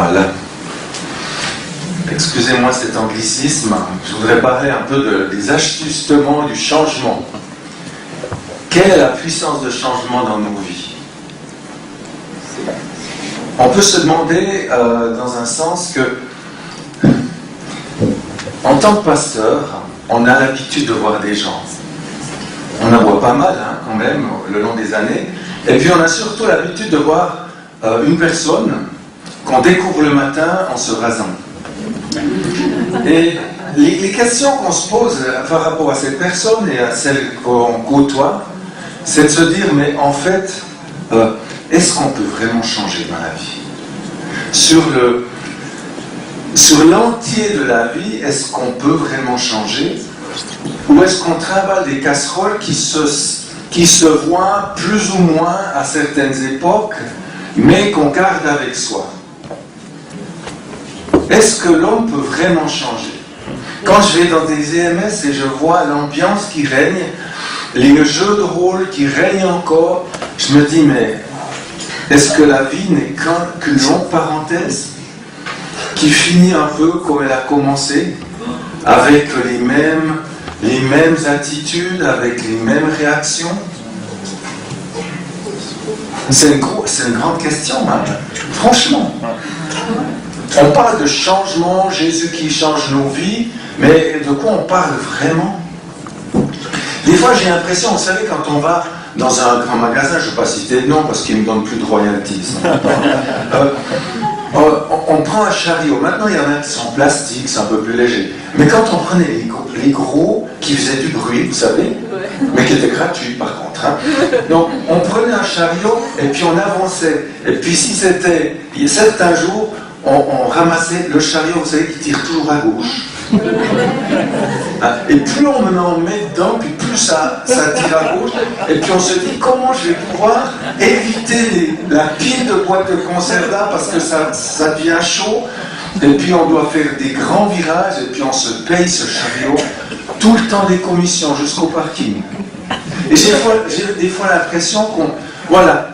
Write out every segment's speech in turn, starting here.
Voilà. Excusez-moi cet anglicisme, je voudrais parler un peu des ajustements du changement. Quelle est la puissance de changement dans nos vies? On peut se demander dans un sens que, en tant que pasteur, on a l'habitude de voir des gens. On en voit pas mal quand même, le long des années. Et puis on a surtout l'habitude de voir une personne qu'on découvre le matin en se rasant. Et les questions qu'on se pose par rapport à cette personne et à celle qu'on côtoie, c'est de se dire, mais en fait, est-ce qu'on peut vraiment changer dans la vie? Sur l'entier de la vie, est-ce qu'on peut vraiment changer? Ou est-ce qu'on trimballe des casseroles qui se voient plus ou moins à certaines époques, mais qu'on garde avec soi? Est-ce que l'homme peut vraiment changer? Quand je vais dans des EMS et je vois l'ambiance qui règne, les jeux de rôle qui règnent encore, je me dis, mais est-ce que la vie n'est qu'une longue parenthèse qui finit un peu comme elle a commencé, avec les mêmes attitudes, avec les mêmes réactions? C'est une grande question, hein. Franchement. On parle de changement, Jésus qui change nos vies, mais de quoi on parle vraiment? Des fois j'ai l'impression, vous savez, quand on va dans un grand magasin, je ne vais pas citer de nom parce qu'il ne me donne plus de royalties, on prend un chariot. Maintenant il y en a qui sont en plastique, c'est un peu plus léger. Mais quand on prenait les gros qui faisaient du bruit, vous savez, mais qui étaient gratuits par contre. Donc on prenait un chariot et puis on avançait. Et puis si c'était, il y a certains jours, on ramassait le chariot, vous savez, qui tire toujours à gauche. Et plus on en met dedans, puis plus ça tire à gauche. Et puis on se dit, comment je vais pouvoir éviter la pile de boîtes de conserve là, parce que ça devient chaud. Et puis on doit faire des grands virages, et puis on se paye ce chariot tout le temps des commissions jusqu'au parking. Et j'ai des fois l'impression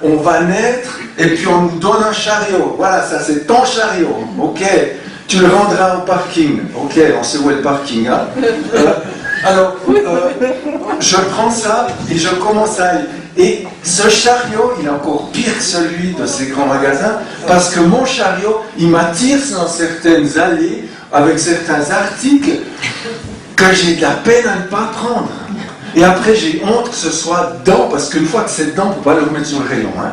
on va naître, et puis on nous donne un chariot. Voilà, ça c'est ton chariot. Ok, tu le rendras au parking. Ok, on sait où est le parking. Hein. Je prends ça et je commence à aller. Et ce chariot, il est encore pire que celui de ces grands magasins, parce que mon chariot, il m'attire dans certaines allées, avec certains articles, que j'ai de la peine à ne pas prendre. Et après, j'ai honte que ce soit dedans, parce qu'une fois que c'est dedans, on ne peut pas le remettre sur le rayon. Hein.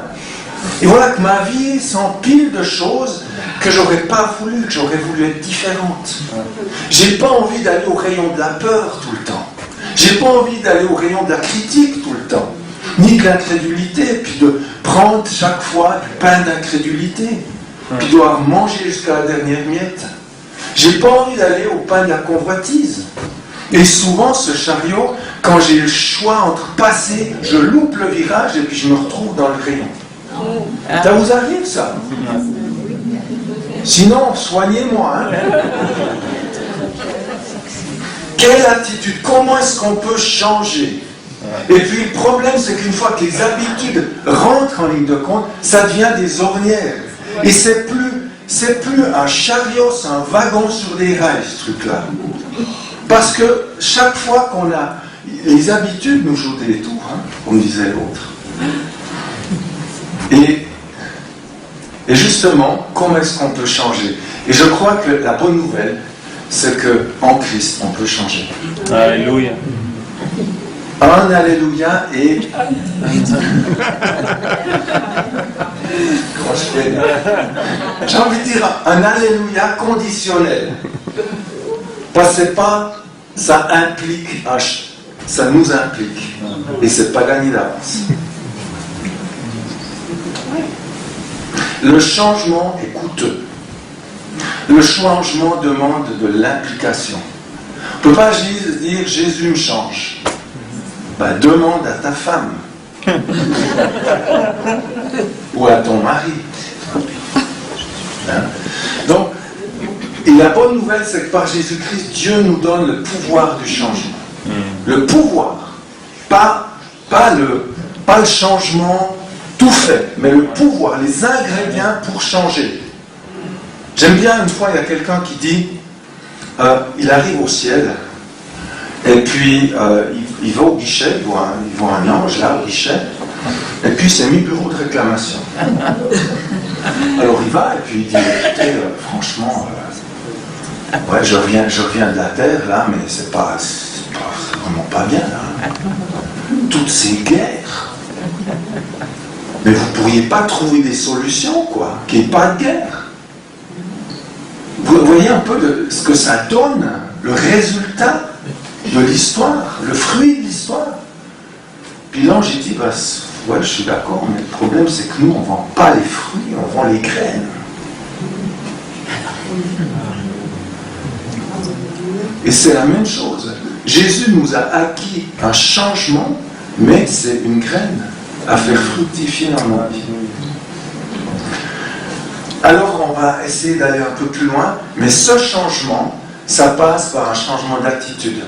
Et voilà que ma vie s'empile de choses que j'aurais pas voulu, que j'aurais voulu être différente. J'ai pas envie d'aller au rayon de la peur tout le temps. J'ai pas envie d'aller au rayon de la critique tout le temps. Ni de l'incrédulité, puis de prendre chaque fois du pain d'incrédulité, puis de devoir manger jusqu'à la dernière miette. J'ai pas envie d'aller au pain de la convoitise. Et souvent, ce chariot, quand j'ai le choix entre passer, je loupe le virage et puis je me retrouve dans le rayon. Ça vous arrive, ça? Sinon, soignez-moi. Hein? Quelle attitude? Comment est-ce qu'on peut changer? Et puis, le problème, c'est qu'une fois que les habitudes rentrent en ligne de compte, ça devient des ornières. Et c'est plus un chariot, c'est un wagon sur des rails, ce truc-là. Parce que chaque fois qu'on a... Les habitudes nous jouent des tours, hein, comme disait l'autre. Et justement, comment est-ce qu'on peut changer? Et je crois que la bonne nouvelle, c'est qu'en Christ, on peut changer. Alléluia. Un Alléluia et... J'ai envie de dire un Alléluia conditionnel. Parce que c'est pas... Ça implique... Ça nous implique. Et c'est pas gagné d'avance. Le changement est coûteux. Le changement demande de l'implication. On ne peut pas dire Jésus me change. Ben, demande à ta femme. Ou à ton mari. Hein? Donc, et la bonne nouvelle, c'est que par Jésus-Christ, Dieu nous donne le pouvoir du changement. Le pouvoir. Pas le changement tout fait, mais le pouvoir, les ingrédients pour changer. J'aime bien, une fois, il y a quelqu'un qui dit, il arrive au ciel, et puis il va au guichet, il voit un ange là au guichet, et puis c'est mis bureau de réclamation. Alors il va, et puis il dit, écoutez, franchement, ouais, je reviens de la terre là, mais c'est vraiment pas bien là. Toutes ces guerres. Mais vous ne pourriez pas trouver des solutions, quoi, qu'il n'y ait pas de guerre. Vous voyez un peu ce que ça donne, le résultat de l'histoire, le fruit de l'histoire. Puis l'ange, il dit, ouais, je suis d'accord, mais le problème, c'est que nous, on ne vend pas les fruits, on vend les graines. Et c'est la même chose. Jésus nous a acquis un changement, mais c'est une graine à faire fructifier dans nos vies. Alors on va essayer d'aller un peu plus loin, mais ce changement, ça passe par un changement d'attitude.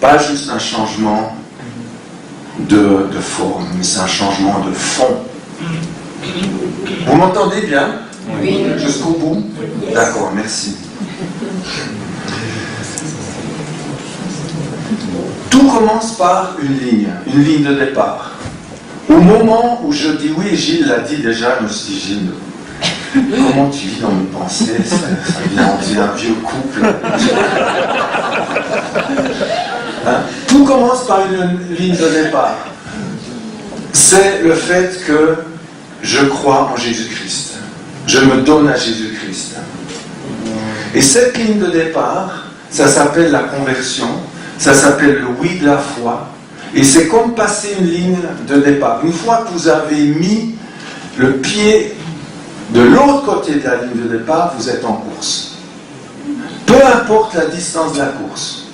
Pas juste un changement de forme, mais c'est un changement de fond. Vous m'entendez bien? Oui. Jusqu'au bout? D'accord, merci. Tout commence par une ligne de départ. Au moment où je dis oui, Gilles l'a dit déjà, je me suis dit, Gilles, comment tu vis dans mes pensées? Ça vient, on dit un vieux couple. Hein? Tout commence par une ligne de départ. C'est le fait que je crois en Jésus-Christ. Je me donne à Jésus-Christ. Et cette ligne de départ, ça s'appelle la conversion, ça s'appelle le oui de la foi. Et c'est comme passer une ligne de départ. Une fois que vous avez mis le pied de l'autre côté de la ligne de départ, vous êtes en course. Peu importe la distance de la course.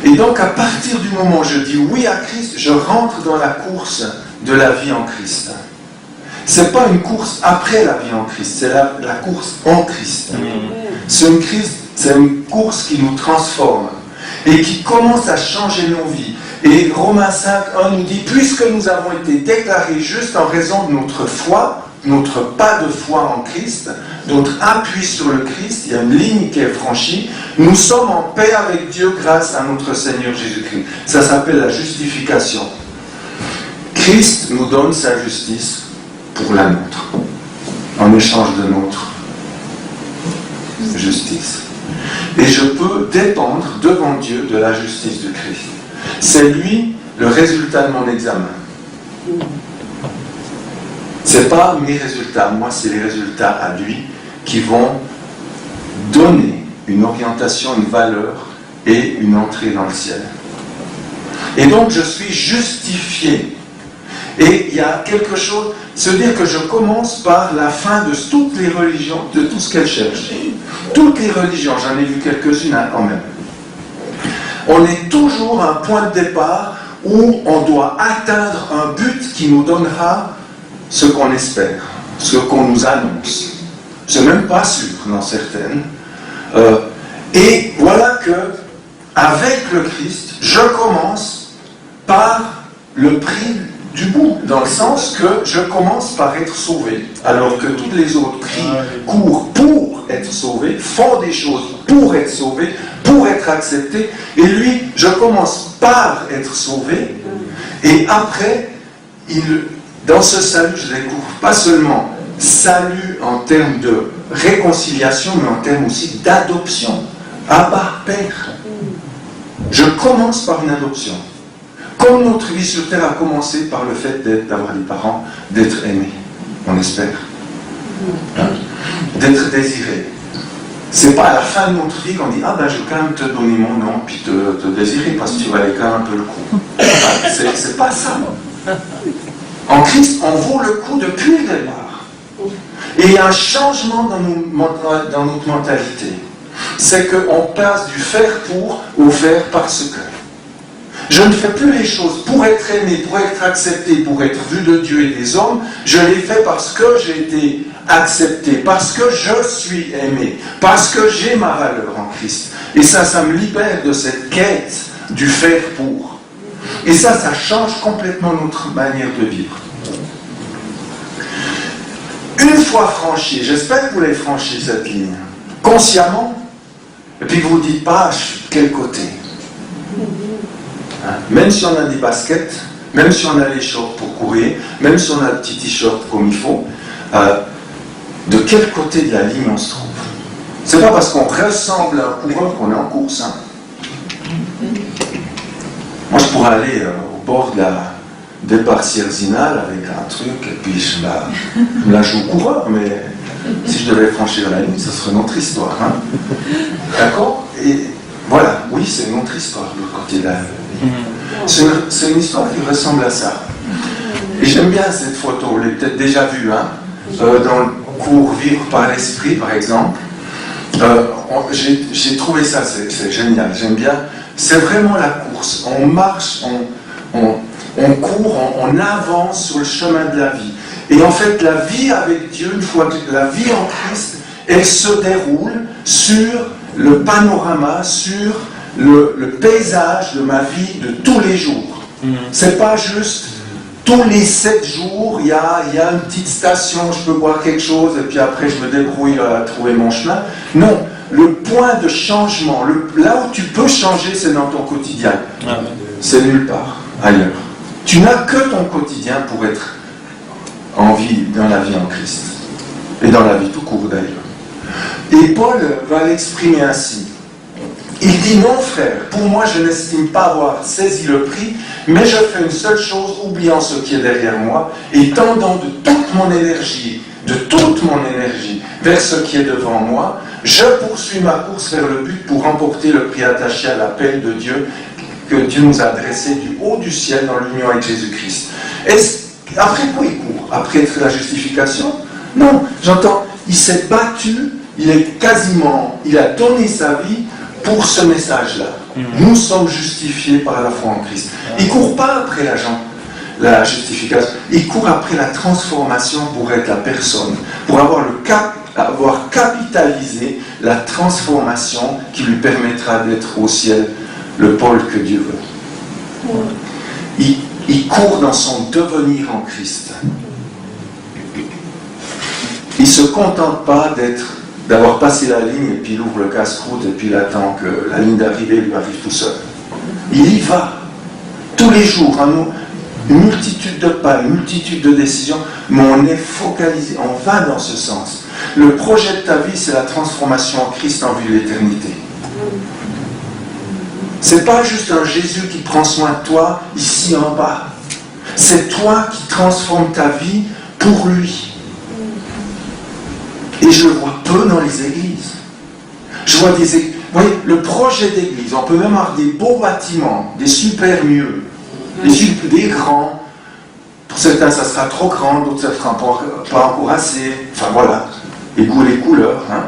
Et donc, à partir du moment où je dis oui à Christ, je rentre dans la course de la vie en Christ. Ce n'est pas une course après la vie en Christ, c'est la course en Christ. C'est une course qui nous transforme et qui commence à changer nos vies. Et Romains 5:1 nous dit, puisque nous avons été déclarés justes en raison de notre foi, notre pas de foi en Christ, notre appui sur le Christ, il y a une ligne qui est franchie, nous sommes en paix avec Dieu grâce à notre Seigneur Jésus-Christ. Ça s'appelle la justification. Christ nous donne sa justice pour la nôtre, en échange de notre justice. Et je peux dépendre devant Dieu de la justice de Christ. C'est lui le résultat de mon examen. Ce n'est pas mes résultats, moi c'est les résultats à lui qui vont donner une orientation, une valeur et une entrée dans le ciel. Et donc je suis justifié. Et il y a quelque chose, se dire que je commence par la fin de toutes les religions, de tout ce qu'elles cherchent. Toutes les religions, j'en ai vu quelques-unes quand même. On est toujours à un point de départ où on doit atteindre un but qui nous donnera ce qu'on espère, ce qu'on nous annonce. C'est même pas sûr dans certaines. Et voilà que, avec le Christ, je commence par le prix du bout, dans le sens que je commence par être sauvé, alors que tous les autres courent pour être sauvés, font des choses pour être sauvés, pour être acceptés, et lui, je commence par être sauvé, et après, dans ce salut, je découvre pas seulement salut en termes de réconciliation, mais en termes aussi d'adoption. Abba, Père. Je commence par une adoption. Comme notre vie sur Terre a commencé par le fait d'avoir des parents, d'être aimés, on espère, d'être désiré. C'est pas à la fin de notre vie qu'on dit « Ah ben je vais quand même te donner mon nom, puis te désirer, parce que tu vas aller quand même un peu le coup. » C'est pas ça. En Christ, on vaut le coup depuis le départ. Et il y a un changement dans notre mentalité. C'est qu'on passe du faire pour au faire parce que. Je ne fais plus les choses pour être aimé, pour être accepté, pour être vu de Dieu et des hommes. Je les fais parce que j'ai été accepté, parce que je suis aimé, parce que j'ai ma valeur en Christ. Et ça me libère de cette quête du faire pour. Et ça change complètement notre manière de vivre. fois franchi, j'espère que vous l'avez franchi cette ligne, consciemment, et puis vous ne vous dites pas quel côté. Hein? Même si on a des baskets, même si on a les shorts pour courir, même si on a le petit t-shirt comme il faut, de quel côté de la ligne on se trouve? C'est pas parce qu'on ressemble à un coureur qu'on est en course. Hein? Moi, je pourrais aller au bord de la départ Sierzinal avec un truc, et puis je me la joue coureur, mais si je devais franchir la ligne, ça serait une autre histoire. Hein? D'accord? Et voilà, oui, c'est une autre histoire, de l'autre côté de la ligne. C'est une histoire qui ressemble à ça. Et j'aime bien cette photo, vous l'avez peut-être déjà vue, hein? Dans le cours Vivre par l'Esprit, par exemple. J'ai trouvé ça, c'est génial, j'aime bien. C'est vraiment la course. On marche, on court, on avance sur le chemin de la vie. Et en fait, la vie avec Dieu, une fois que la vie en Christ, elle se déroule sur le panorama, sur le paysage de ma vie de tous les jours. C'est pas juste tous les 7 jours, il y a une petite station, je peux boire quelque chose, et puis après je me débrouille à trouver mon chemin. Non, le point de changement, là où tu peux changer, c'est dans ton quotidien. C'est nulle part ailleurs. Tu n'as que ton quotidien pour être dans la vie en Christ. Et dans la vie tout court d'ailleurs. Et Paul va l'exprimer ainsi. Il dit: non frère, pour moi je n'estime pas avoir saisi le prix, mais je fais une seule chose, oubliant ce qui est derrière moi, et tendant de toute mon énergie vers ce qui est devant moi, je poursuis ma course vers le but pour remporter le prix attaché à l'appel de Dieu que Dieu nous a adressé du haut du ciel dans l'union avec Jésus-Christ. Après quoi il court? Après la justification? Non, j'entends, il s'est battu, il a donné sa vie pour ce message-là. Nous sommes justifiés par la foi en Christ. Il ne court pas après la justification, il court après la transformation pour être la personne, pour avoir capitalisé la transformation qui lui permettra d'être au ciel le Paul que Dieu veut. Il court dans son devenir en Christ. Il ne se contente pas d'avoir passé la ligne et puis il ouvre le casse-croûte et puis il attend que la ligne d'arrivée lui arrive tout seul. Il y va tous les jours, une multitude de pas, une multitude de décisions, mais on est focalisé, on va dans ce sens. Le projet de ta vie, c'est la transformation en Christ en vue de l'éternité. C'est pas juste un Jésus qui prend soin de toi ici en bas. C'est toi qui transformes ta vie pour lui. Et je le vois peu dans les églises. Je vois des églises. Vous voyez, le projet d'église, on peut même avoir des beaux bâtiments, des super lieux, des grands. Pour certains, ça sera trop grand, d'autres, ça ne sera pas encore assez. Enfin voilà, les goûts et les couleurs. Hein.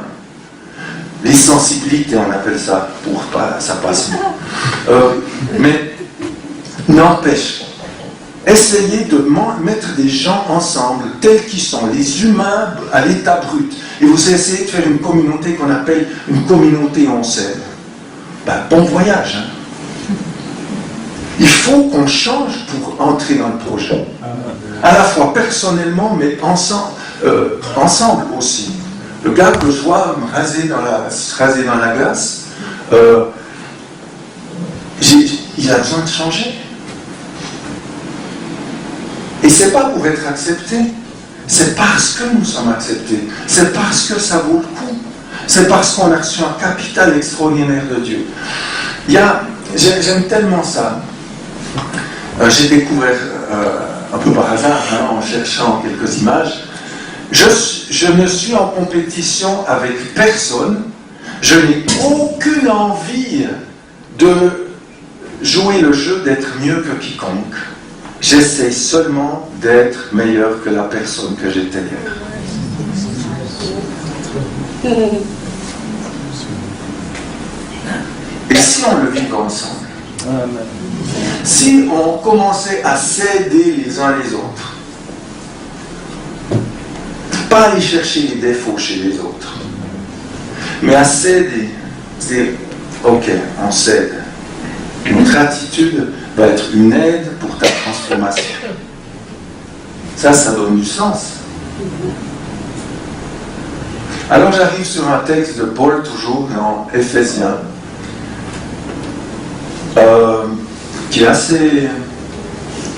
Les sensibilités, on appelle ça, pour pas, ça passe. Mais n'empêche, essayez de mettre des gens ensemble, tels qu'ils sont, les humains à l'état brut. Et vous essayez de faire une communauté qu'on appelle une communauté on s'aime. Bon voyage. Hein. Il faut qu'on change pour entrer dans le projet. À la fois personnellement, mais ensemble aussi. Le gars que je vois me raser dans la glace, il a besoin de changer. Et c'est pas pour être accepté, c'est parce que nous sommes acceptés, c'est parce que ça vaut le coup, c'est parce qu'on a reçu un capital extraordinaire de Dieu. J'aime tellement ça. J'ai découvert un peu par hasard, en cherchant quelques images, je ne suis en compétition avec personne, je n'ai aucune envie de jouer le jeu d'être mieux que quiconque. J'essaie seulement d'être meilleur que la personne que j'étais hier. Et si on le vit ensemble, si on commençait à s'aider les uns les autres, pas aller chercher les défauts chez les autres, mais à s'aider, c'est ok, on s'aide. Notre attitude va être une aide pour ta transformation. Ça donne du sens. Alors j'arrive sur un texte de Paul, toujours dans Éphésiens, qui est assez,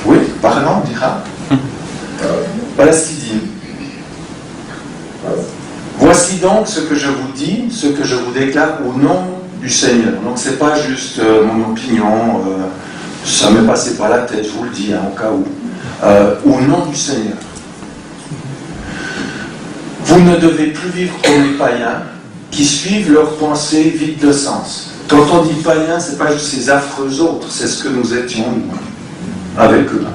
oui, parlant, on dira. Voilà ce qu'il dit. Voici donc ce que je vous dis, ce que je vous déclare au nom du Seigneur. Donc c'est pas juste mon opinion, ça m'est passé par la tête, je vous le dis, au cas où. Au nom du Seigneur. Vous ne devez plus vivre comme les païens qui suivent leurs pensées vides de sens. Quand on dit païens, c'est pas juste ces affreux autres, c'est ce que nous étions, nous, avec eux.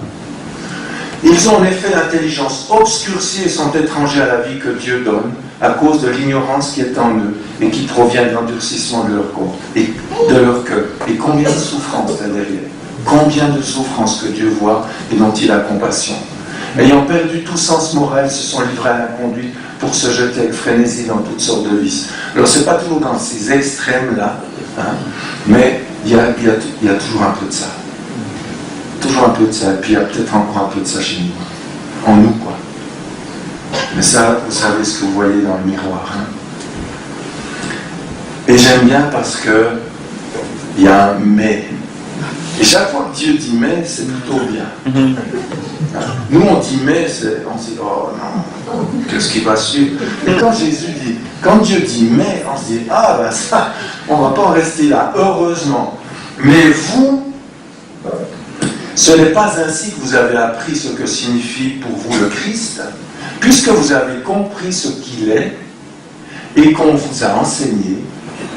Ils ont en effet l'intelligence obscurcie et sont étrangers à la vie que Dieu donne à cause de l'ignorance qui est en eux et qui provient de l'endurcissement de leur corps et de leur cœur. Et combien de souffrances là derrière, combien de souffrances que Dieu voit et dont il a compassion. Ayant perdu tout sens moral, se sont livrés à la conduite pour se jeter avec frénésie dans toutes sortes de vices. Alors c'est pas toujours dans ces extrêmes-là, mais il y a toujours un peu de ça. Toujours un peu de ça, et puis il y a peut-être encore un peu de ça chez nous, en nous, quoi. Mais ça, vous savez ce que vous voyez dans le miroir. Et j'aime bien parce que il y a un mais. Et chaque fois que Dieu dit mais, c'est plutôt bien. Nous, on dit mais, on se dit oh non, qu'est-ce qui va suivre? Et quand Dieu dit mais, on se dit ah ben ça, on ne va pas en rester là, heureusement. Mais vous, ce n'est pas ainsi que vous avez appris ce que signifie pour vous le Christ, puisque vous avez compris ce qu'il est et qu'on vous a enseigné,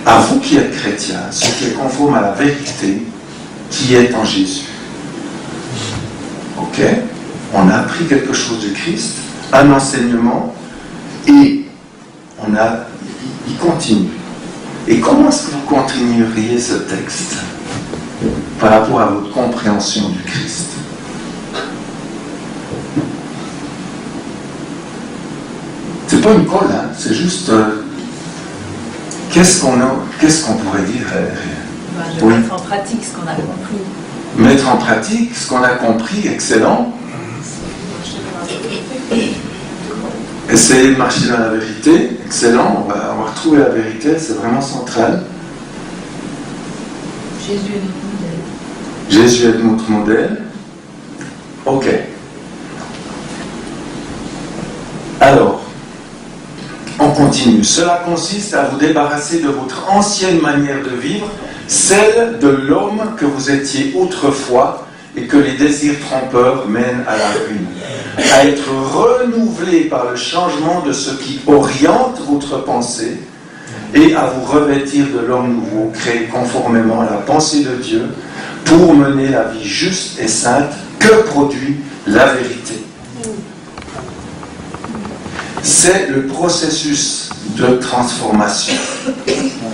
à vous qui êtes chrétiens, ce qui est conforme à la vérité qui est en Jésus. Ok? On a appris quelque chose du Christ, un enseignement, et il continue. Et comment est-ce que vous continueriez ce texte par rapport à votre compréhension du Christ? C'est pas une colle, c'est juste qu'est-ce qu'on pourrait dire? Oui. Mettre en pratique ce qu'on a compris. Mettre en pratique ce qu'on a compris, excellent. Essayer de marcher dans la vérité, excellent. On va retrouver la vérité, c'est vraiment central. Jésus est notre modèle. Jésus est notre modèle. Ok. Alors, on continue. Cela consiste à vous débarrasser de votre ancienne manière de vivre, celle de l'homme que vous étiez autrefois et que les désirs trompeurs mènent à la ruine. À être renouvelé par le changement de ce qui oriente votre pensée et à vous revêtir de l'homme nouveau, créé conformément à la pensée de Dieu, pour mener la vie juste et sainte que produit la vérité. C'est le processus de transformation.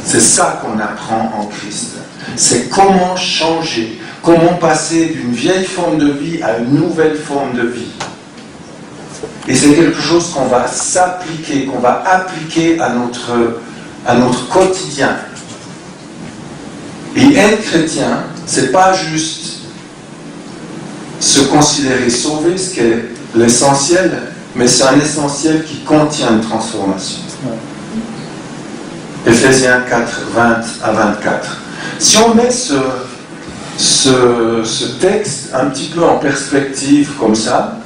C'est ça qu'on apprend en Christ. C'est comment changer, comment passer d'une vieille forme de vie à une nouvelle forme de vie. Et c'est quelque chose qu'on va s'appliquer, qu'on va appliquer à notre quotidien. Et être chrétien, c'est pas juste se considérer sauvé, ce qui est l'essentiel, mais c'est un essentiel qui contient une transformation. Éphésiens 4, 20 à 24. Si on met ce texte un petit peu en perspective comme ça,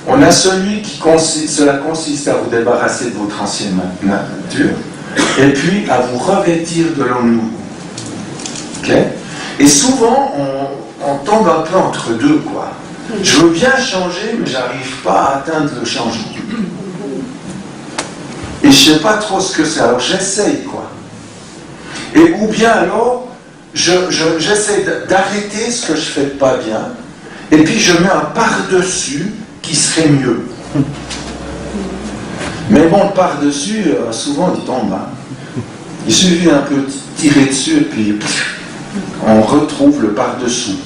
on a celui qui cela consiste à vous débarrasser de votre ancienne nature, et puis à vous revêtir de l'homme nouveau. Okay? Et souvent, on tombe un peu entre deux, quoi. Je veux bien changer, mais j'arrive pas à atteindre le changement. Et je sais pas trop ce que c'est, alors j'essaye, quoi. Et ou bien alors, j'essaie d'arrêter ce que je fais pas bien, et puis je mets un par-dessus qui serait mieux. Mais bon, le par-dessus, souvent il tombe. Il suffit un peu tirer dessus, et puis on retrouve le par-dessous.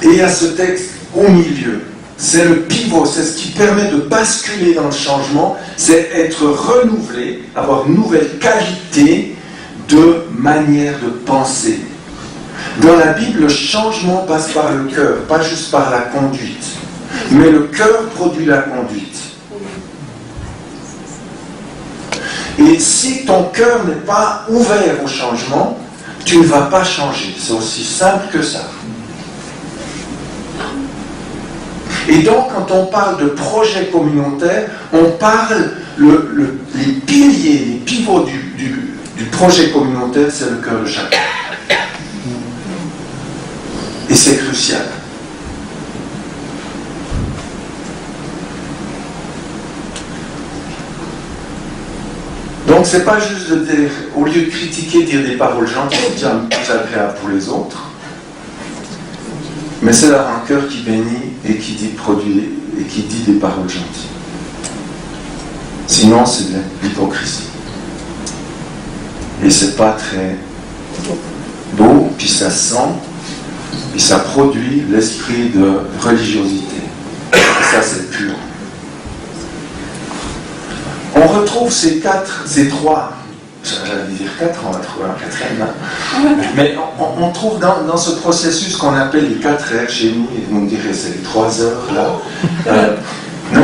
Et il y a ce texte au milieu. C'est le pivot, c'est ce qui permet de basculer dans le changement, c'est être renouvelé, avoir une nouvelle qualité de manière de penser. Dans la Bible, le changement passe par le cœur, pas juste par la conduite. Mais le cœur produit la conduite. Et si ton cœur n'est pas ouvert au changement, tu ne vas pas changer. C'est aussi simple que ça. Et donc, quand on parle de projet communautaire, on parle, les piliers, les pivots du projet communautaire, c'est le cœur de chacun. Et c'est crucial. Donc, c'est pas juste de dire, au lieu de critiquer, dire des paroles gentilles, c'est plus agréable pour les autres. Mais c'est là un cœur qui bénit et qui dit produit et qui dit des paroles gentilles. Sinon, c'est de l'hypocrisie. Et c'est pas très beau, puis ça sent, puis ça produit l'esprit de religiosité. Et ça, c'est pur. On retrouve ces trois, j'allais dire quatre, on va trouver un quatrième là. Mais on trouve dans ce processus qu'on appelle les 4 R chez nous, et vous me direz c'est les 3 heures là. Non,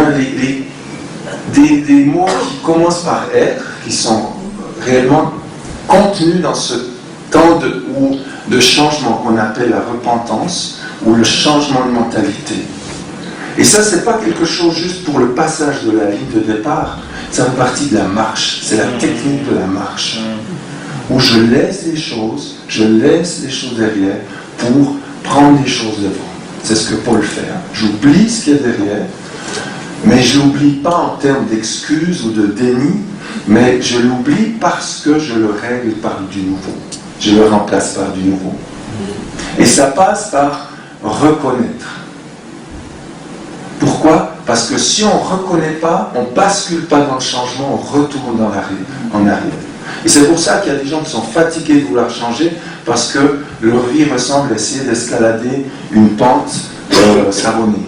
des mots qui commencent par R, qui sont réellement contenus dans ce temps de changement qu'on appelle la repentance, ou le changement de mentalité. Et ça, c'est pas quelque chose juste pour le passage de la ligne de départ, ça fait partie de la marche, c'est la technique de la marche, où je laisse les choses derrière pour prendre les choses devant. C'est ce que Paul fait. J'oublie ce qu'il y a derrière, mais je ne l'oublie pas en termes d'excuses ou de déni, mais je l'oublie parce que je le règle par du nouveau. Je le remplace par du nouveau. Et ça passe par reconnaître. Pourquoi ? Parce que si on ne reconnaît pas, on ne bascule pas dans le changement, on retourne en arrière. Et c'est pour ça qu'il y a des gens qui sont fatigués de vouloir changer, parce que leur vie ressemble à essayer d'escalader une pente savonnée.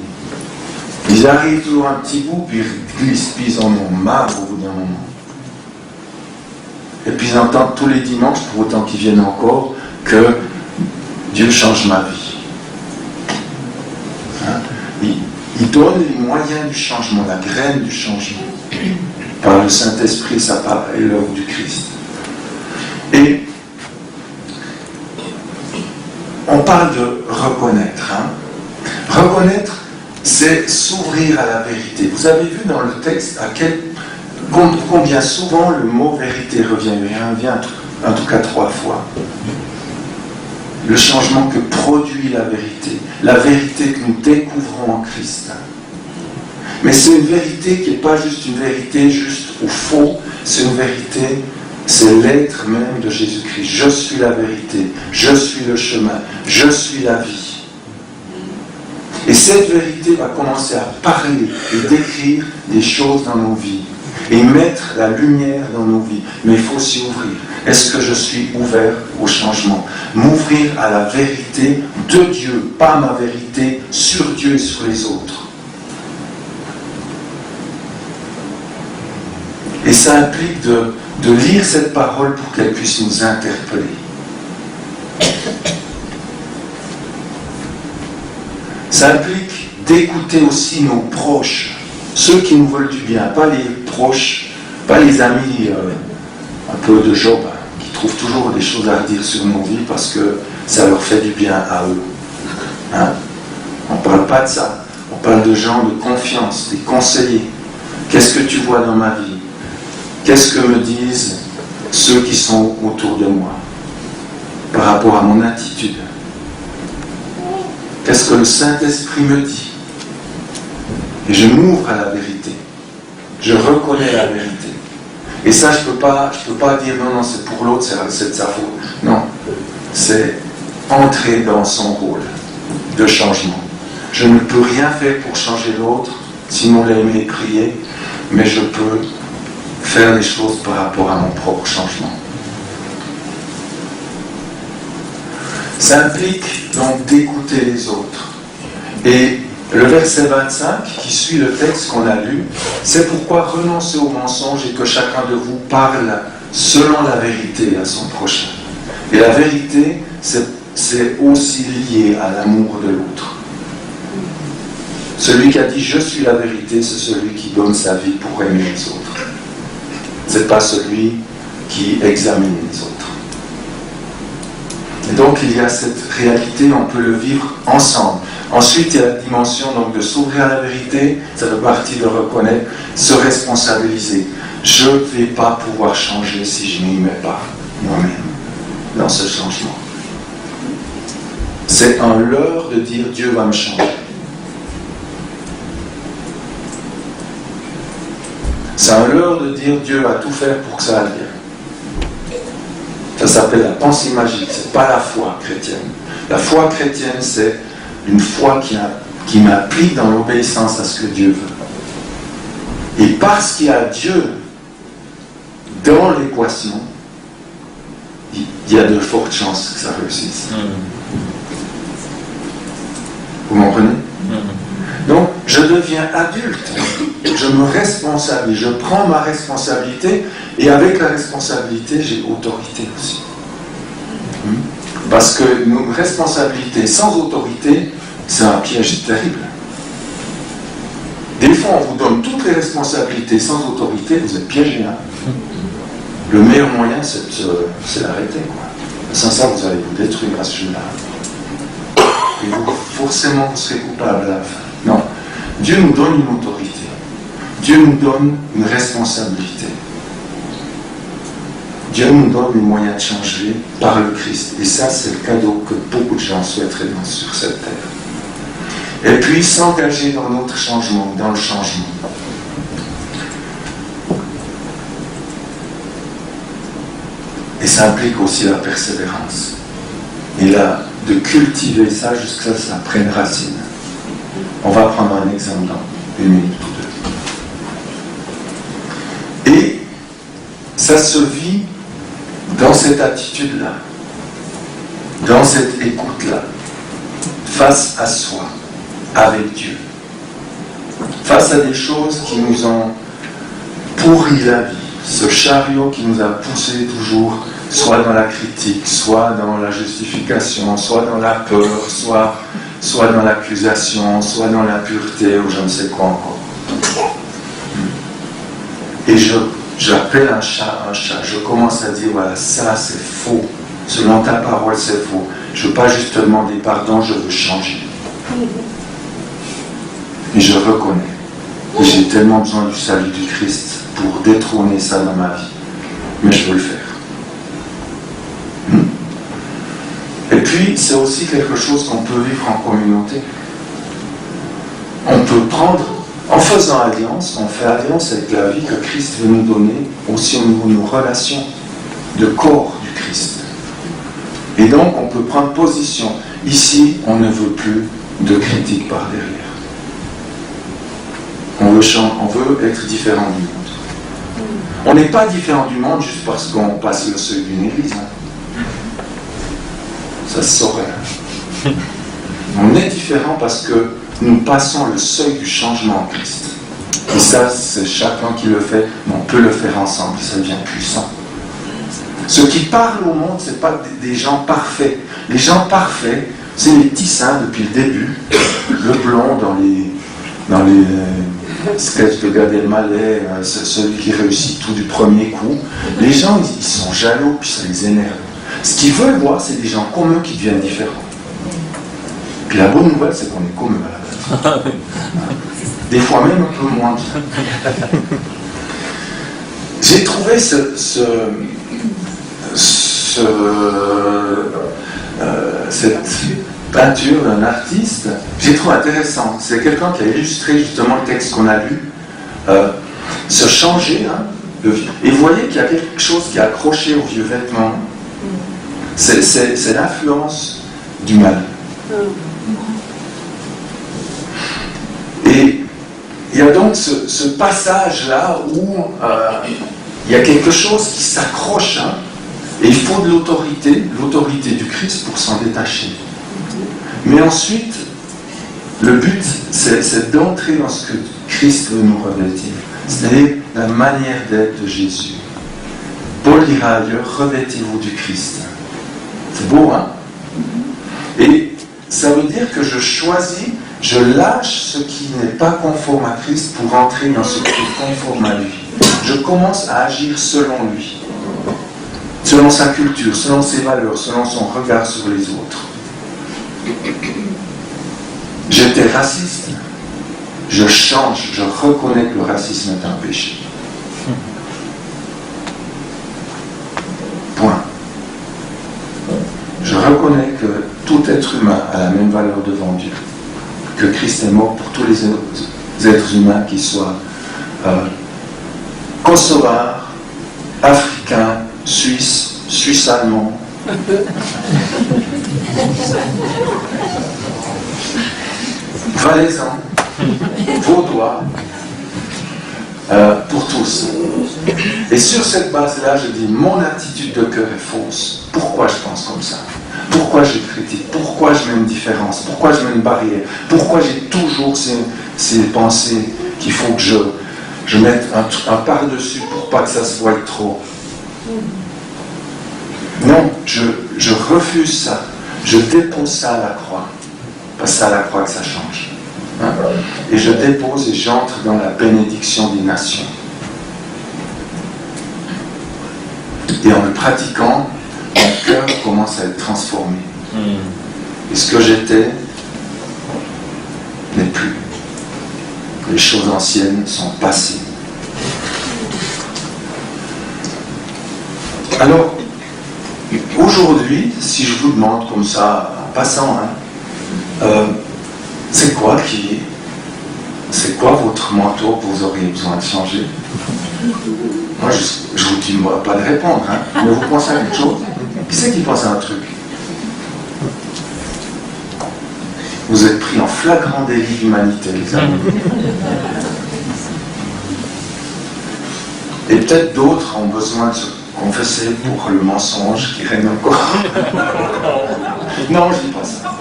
Ils arrivent toujours un petit bout, puis ils glissent, puis ils en ont marre au bout d'un moment. Et puis ils entendent tous les dimanches, pour autant qu'ils viennent encore, que Dieu change ma vie. Il donne les moyens du changement, la graine du changement, par le Saint-Esprit et l'œuvre du Christ. Et on parle de reconnaître. Reconnaître, c'est s'ouvrir à la vérité. Vous avez vu dans le texte combien souvent le mot vérité revient. Il revient en tout cas 3 fois. Le changement que produit la vérité que nous découvrons en Christ. Mais c'est une vérité qui n'est pas juste une vérité juste ou faux, c'est une vérité, c'est l'être même de Jésus-Christ. Je suis la vérité, je suis le chemin, je suis la vie. Et cette vérité va commencer à parler et décrire des choses dans nos vies et mettre la lumière dans nos vies. Mais il faut s'y ouvrir. Est-ce que je suis ouvert au changement ? M'ouvrir à la vérité de Dieu, pas ma vérité sur Dieu et sur les autres. Et ça implique de lire cette parole pour qu'elle puisse nous interpeller. Ça implique d'écouter aussi nos proches, ceux qui nous veulent du bien, pas les proches, pas les amis un peu de Job, qui trouvent toujours des choses à redire sur nos vies parce que ça leur fait du bien à eux. On ne parle pas de ça, on parle de gens de confiance, des conseillers. Qu'est-ce que tu vois dans ma vie ? Qu'est-ce que me disent ceux qui sont autour de moi par rapport à mon attitude ? Qu'est-ce que le Saint-Esprit me dit ? Et je m'ouvre à la vérité. Je reconnais la vérité. Et ça, je peux pas dire non, c'est pour l'autre, c'est de sa faute. Non, c'est entrer dans son rôle de changement. Je ne peux rien faire pour changer l'autre, sinon l'aimer et prier, mais je peux faire les choses par rapport à mon propre changement. Ça implique donc d'écouter les autres. Et le verset 25, qui suit le texte qu'on a lu, c'est pourquoi renoncez au mensonge et que chacun de vous parle selon la vérité à son prochain. Et la vérité, c'est aussi lié à l'amour de l'autre. Celui qui a dit « je suis la vérité », c'est celui qui donne sa vie pour aimer les autres. ce n'est pas celui qui examine les autres. Et donc il y a cette réalité, on peut le vivre ensemble. Ensuite, il y a la dimension donc, de s'ouvrir à la vérité, ça fait partie de reconnaître, se responsabiliser. Je ne vais pas pouvoir changer si je n'y mets pas moi-même dans ce changement. C'est un leurre de dire Dieu va me changer. C'est un leurre de dire Dieu va tout faire pour que ça aille bien. Ça s'appelle la pensée magique, c'est pas la foi chrétienne. La foi chrétienne, c'est une foi qui m'applique dans l'obéissance à ce que Dieu veut. Et parce qu'il y a Dieu dans l'équation, il y a de fortes chances que ça réussisse. Vous comprenez? Donc, je deviens adulte, je me responsabilise, je prends ma responsabilité, et avec la responsabilité, j'ai autorité aussi. Parce que une responsabilité sans autorité, c'est un piège terrible. Des fois, on vous donne toutes les responsabilités sans autorité, vous êtes piégé. Hein? Le meilleur moyen, c'est d'arrêter. Sans ça, vous allez vous détruire à ce jeu-là. Et vous, forcément, vous serez coupable à la fin. Non. Dieu nous donne une autorité. Dieu nous donne une responsabilité. Dieu nous donne les moyens de changer par le Christ. Et ça, c'est le cadeau que beaucoup de gens souhaiteraient sur cette terre. Et puis, s'engager dans notre changement, dans le changement. Et ça implique aussi la persévérance. Et là, de cultiver ça jusqu'à ce que ça prenne racine. On va prendre un exemple dans une minute ou deux. Et ça se vit dans cette attitude-là, dans cette écoute-là, face à soi, avec Dieu, face à des choses qui nous ont pourri la vie, ce chariot qui nous a poussé toujours, soit dans la critique, soit dans la justification, soit dans la peur, soit dans l'accusation, soit dans l'impureté, ou je ne sais quoi encore. Et j'appelle un chat un chat. Je commence à dire, voilà, ça c'est faux. Selon ta parole, c'est faux. Je ne veux pas juste te demander pardon, je veux changer. Et je reconnais que j'ai tellement besoin du salut du Christ pour détrôner ça dans ma vie. Mais je veux le faire. Et puis, c'est aussi quelque chose qu'on peut vivre en communauté. On peut prendre, en faisant alliance, on fait alliance avec la vie que Christ veut nous donner, aussi au niveau de nos relations de corps du Christ. Et donc, on peut prendre position. Ici, on ne veut plus de critique par derrière. On veut être différent du monde. On n'est pas différent du monde juste parce qu'on passe le seuil d'une église. Ça se saurait. On est différent parce que nous passons le seuil du changement en Christ. Et ça, c'est chacun qui le fait, mais on peut le faire ensemble, ça devient puissant. Ceux qui parlent au monde, ce n'est pas des gens parfaits. Les gens parfaits, c'est les petits saints depuis le début. Le blond dans les sketchs de Gad Elmaleh, celui qui réussit tout du premier coup. Les gens, ils sont jaloux, puis ça les énerve. Ce qu'ils veulent voir, c'est des gens comme eux qui deviennent différents. Puis la bonne nouvelle, c'est qu'on est comme eux à la base. Des fois même un peu moins bien. J'ai trouvé cette peinture d'un artiste, j'ai trouvé intéressant. C'est quelqu'un qui a illustré justement le texte qu'on a lu. Se changer, hein, et vous voyez qu'il y a quelque chose qui est accroché aux vieux vêtements. C'est l'influence du mal. Et il y a donc ce passage-là où il y a quelque chose qui s'accroche, hein, et il faut de l'autorité du Christ pour s'en détacher. Mais ensuite, le but, c'est d'entrer dans ce que Christ veut nous revêtir. C'est-à-dire la manière d'être de Jésus. Paul dira ailleurs, revêtez-vous du Christ. C'est beau, hein? Et ça veut dire que je choisis, je lâche ce qui n'est pas conforme à Christ pour entrer dans ce qui est conforme à lui. je commence à agir selon lui, selon sa culture, selon ses valeurs, selon son regard sur les autres. J'étais raciste, je change, je reconnais que le racisme est un péché. Point. Je reconnais que tout être humain a la même valeur devant Dieu, que Christ est mort pour tous les autres êtres humains, qu'ils soient kosovars, africains, suisses allemands, valaisans, vaudois, pour tous. Et sur cette base-là, je dis, mon attitude de cœur est fausse. Pourquoi je pense comme ça? Pourquoi je critique? Pourquoi je mets une différence? Pourquoi je mets une barrière? Pourquoi j'ai toujours ces pensées qu'il faut que je mette un par-dessus pour pas que ça se voie trop? Non, je refuse ça. Je dépose ça à la croix. Parce que c'est à la croix que ça change. Hein? Et je dépose et j'entre dans la bénédiction des nations. Et en le pratiquant, mon cœur commence à être transformé. Et ce que j'étais n'est plus. Les choses anciennes sont passées. Alors, aujourd'hui, si je vous demande comme ça, en passant, c'est quoi votre manteau que vous auriez besoin de changer? Moi, je vous dis pas de répondre, hein, mais vous pensez à quelque chose? Qui c'est qui pense à un truc? Vous êtes pris en flagrant délit d'humanité, les amis. Et peut-être d'autres ont besoin de se confesser pour le mensonge qui règne encore. Non, je dis pas ça.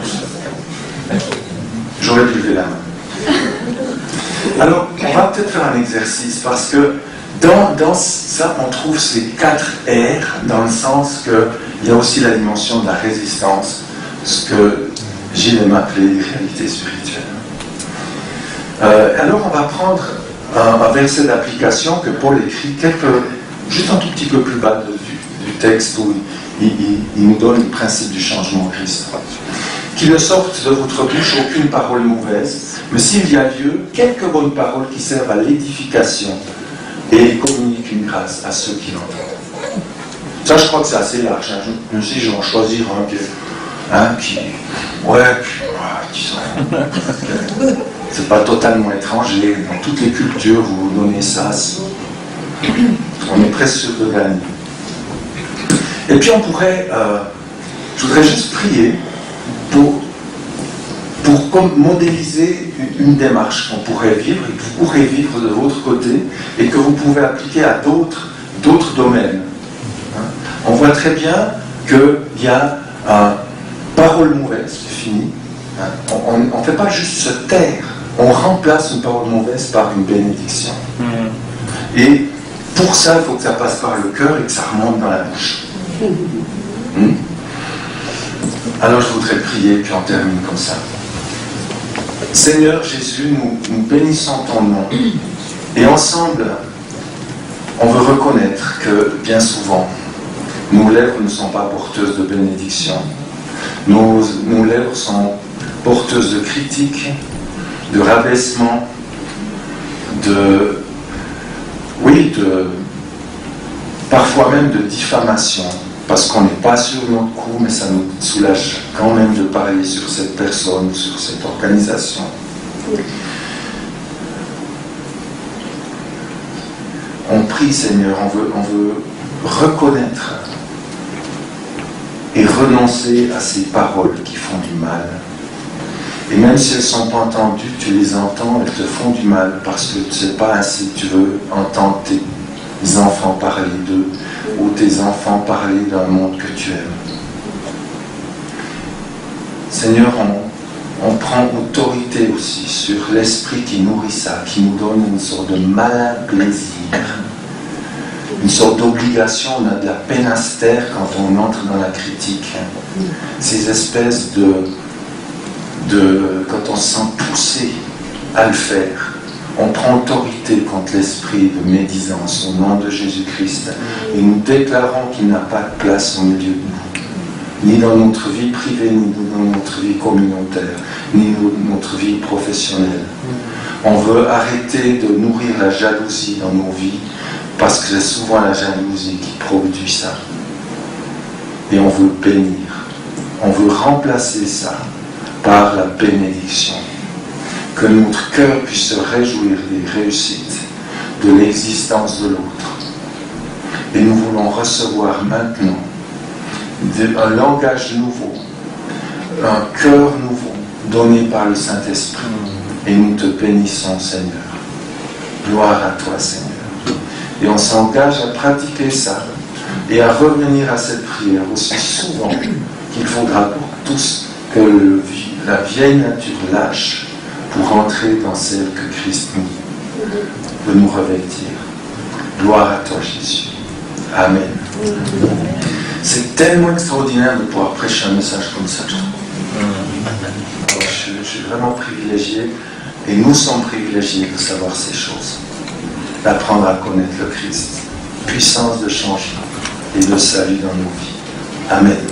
J'aurais dû lever la main. Alors, on va peut-être faire un exercice parce que dans ça, on trouve ces 4 R dans le sens qu'il y a aussi la dimension de la résistance, ce que Gilles aime appeler les réalités spirituelles. Alors, on va prendre un verset d'application que Paul écrit juste un tout petit peu plus bas du texte où il nous donne le principe du changement de Christ. Qu'il ne sorte de votre bouche aucune parole mauvaise, mais s'il y a lieu, quelques bonnes paroles qui servent à l'édification et communiquent une grâce à ceux qui l'entendent. Ça, je crois que c'est assez large. Hein. Je me suis dit, je vais en choisir un qui c'est pas totalement étranger. Dans toutes les cultures, vous vous donnez ça. On est presque sûr de gagner. Et puis on pourrait, je voudrais juste prier pour modéliser une démarche qu'on pourrait vivre et que vous pourrez vivre de votre côté et que vous pouvez appliquer à d'autres domaines. Hein? On voit très bien qu'il y a parole mauvaise, c'est fini. Hein? On ne fait pas juste se taire, on remplace une parole mauvaise par une bénédiction. Et pour ça, il faut que ça passe par le cœur et que ça remonte dans la bouche. Alors je voudrais prier, puis on termine comme ça. Seigneur Jésus, nous bénissons ton nom. Et ensemble, on veut reconnaître que bien souvent, nos lèvres ne sont pas porteuses de bénédiction. Nos lèvres sont porteuses de critiques, de rabaissement, parfois même de diffamation. Parce qu'on n'est pas sur notre coup, mais ça nous soulage quand même de parler sur cette personne, sur cette organisation. On prie, Seigneur, on veut reconnaître et renoncer à ces paroles qui font du mal. Et même si elles ne sont pas entendues, tu les entends, elles te font du mal, parce que tu ne sais pas assez, tu veux entendre tes enfants parler d'eux, ou tes enfants parler d'un monde que tu aimes. Seigneur, on prend autorité aussi sur l'esprit qui nourrit ça, qui nous donne une sorte de malin plaisir, une sorte d'obligation. On a de la peine à se taire quand on entre dans la critique. Ces espèces quand on se sent poussé à le faire, On prend autorité contre l'esprit de médisance au nom de Jésus-Christ et nous déclarons qu'il n'a pas de place au milieu de nous, ni dans notre vie privée, ni dans notre vie communautaire, ni dans notre vie professionnelle. On veut arrêter de nourrir la jalousie dans nos vies parce que c'est souvent la jalousie qui produit ça. Et on veut bénir. On veut remplacer ça par la bénédiction. Que notre cœur puisse se réjouir des réussites, de l'existence de l'autre. Et nous voulons recevoir maintenant un langage nouveau, un cœur nouveau donné par le Saint-Esprit. Et nous te bénissons, Seigneur. Gloire à toi, Seigneur. Et on s'engage à pratiquer ça et à revenir à cette prière aussi souvent qu'il faudra pour tous que la vieille nature lâche pour entrer dans celle que Christ nous dit, de nous revêtir. Gloire à toi, Jésus. Amen. C'est tellement extraordinaire de pouvoir prêcher un message comme ça, je trouve. Alors, je suis vraiment privilégié, et nous sommes privilégiés de savoir ces choses, d'apprendre à connaître le Christ, puissance de changement et de salut dans nos vies. Amen.